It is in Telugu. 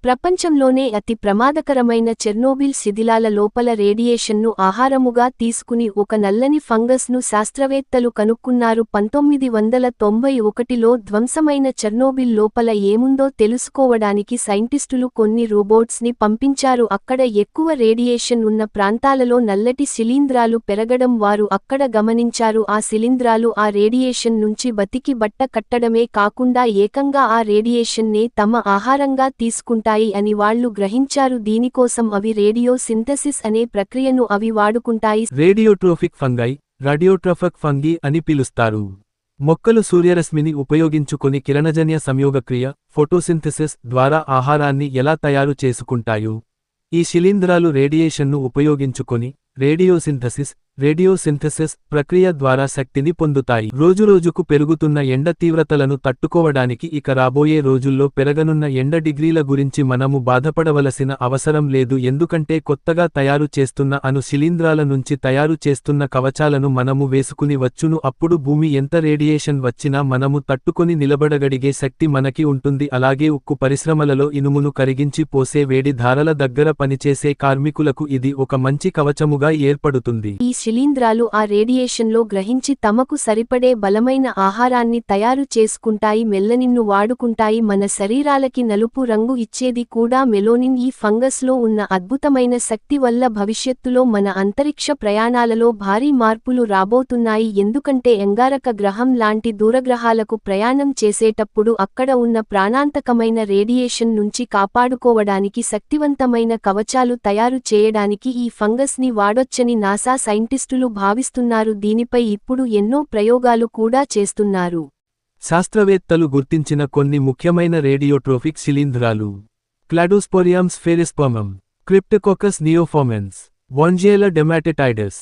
ప్రపంచంలోనే అతి ప్రమాదకరమైన చెర్నోబిల్ శిథిలాల లోపల రేడియేషన్ను ఆహారముగా తీసుకుని ఒక నల్లని ఫంగస్ను శాస్త్రవేత్తలు కనుక్కున్నారు. 1991లో ధ్వంసమైన చెర్నోబిల్ లోపల ఏముందో తెలుసుకోవడానికి సైంటిస్టులు కొన్ని రోబోట్స్ని పంపించారు. అక్కడ ఎక్కువ రేడియేషన్ ఉన్న ప్రాంతాలలో నల్లటి శిలీంధ్రాలు పెరగడం వారు అక్కడ గమనించారు. ఆ శిలీంధ్రాలు ఆ రేడియేషన్ నుంచి బతికి బట్ట కట్టడమే కాకుండా ఏకంగా ఆ రేడియేషన్నే తమ ఆహారంగా తీసుకుంటారు అని వాళ్ళు గ్రహించారు. దీనికోసం అవి రేడియో సింథసిస్ అనే ప్రక్రియను అవి వాడుకుంటాయి. రేడియోట్రోఫిక్ ఫంగై, రాడియోట్రోఫిక్ ఫంగి అని పిలుస్తారు. మొక్కలు సూర్యరశ్మిని ఉపయోగించుకొని కిరణజన్య సంయోగక్రియ, ఫోటోసింథసిస్ ద్వారా ఆహారాన్ని ఎలా తయారు చేసుకుంటాయో, ఈ శిలీంధ్రాలు రేడియేషన్ను ఉపయోగించుకొని రేడియోసింథసిస్ ప్రక్రియ ద్వారా శక్తిని పొందుతాయి. రోజురోజుకు పెరుగుతున్న ఎండ తీవ్రతలను తట్టుకోవడానికి ఇక రాబోయే రోజుల్లో పెరగనున్న ఎండ డిగ్రీల గురించి మనము బాధపడవలసిన అవసరం లేదు. ఎందుకంటే కొత్తగా తయారు చేస్తున్న అణు శిలీంధ్రాల నుంచి తయారు చేస్తున్న కవచాలను మనము వేసుకుని వచ్చును. అప్పుడు భూమి ఎంత రేడియేషన్ వచ్చినా మనము తట్టుకొని నిలబడగలిగే శక్తి మనకి ఉంటుంది. అలాగే ఉక్కు పరిశ్రమలలో ఇనుమును కరిగించి పోసే వేడి ధారల దగ్గర పనిచేసే కార్మికులకు ఇది ఒక మంచి కవచముగా ఏర్పడుతుంది. ఈ శిలీంధ్రాలు ఆ రేడియేషన్లో గ్రహించి తమకు సరిపడే బలమైన ఆహారాన్ని తయారు చేసుకుంటాయి. మెల్లనిన్ను వాడుకుంటాయి. మన శరీరాలకి నలుపు రంగు ఇచ్చేది కూడా మెలోనిన్. ఈ ఫంగస్లో ఉన్న అద్భుతమైన శక్తి వల్ల భవిష్యత్తులో మన అంతరిక్ష ప్రయాణాలలో భారీ మార్పులు రాబోతున్నాయి. ఎందుకంటే అంగారక గ్రహం లాంటి దూరగ్రహాలకు ప్రయాణం చేసేటప్పుడు అక్కడ ఉన్న ప్రాణాంతకమైన రేడియేషన్ నుంచి కాపాడుకోవడానికి శక్తివంతమైన కవచాలు తయారు చేయడానికి ఈ ఫంగస్ని వాడొచ్చని నాసా సైంటిస్టులు భావిస్తున్నారు. దీనిపై ఇప్పుడు ఎన్నో ప్రయోగాలు కూడా చేస్తున్నారు. శాస్త్రవేత్తలు గుర్తించిన కొన్ని ముఖ్యమైన రేడియోట్రోఫిక్ శిలీంధ్రాలు: క్లాడోస్పోరియం స్ఫెరిస్పర్మం, క్రిప్టోకోకస్ నియోఫోమెన్స్, వాంజియేలా డెమాటిటైడస్.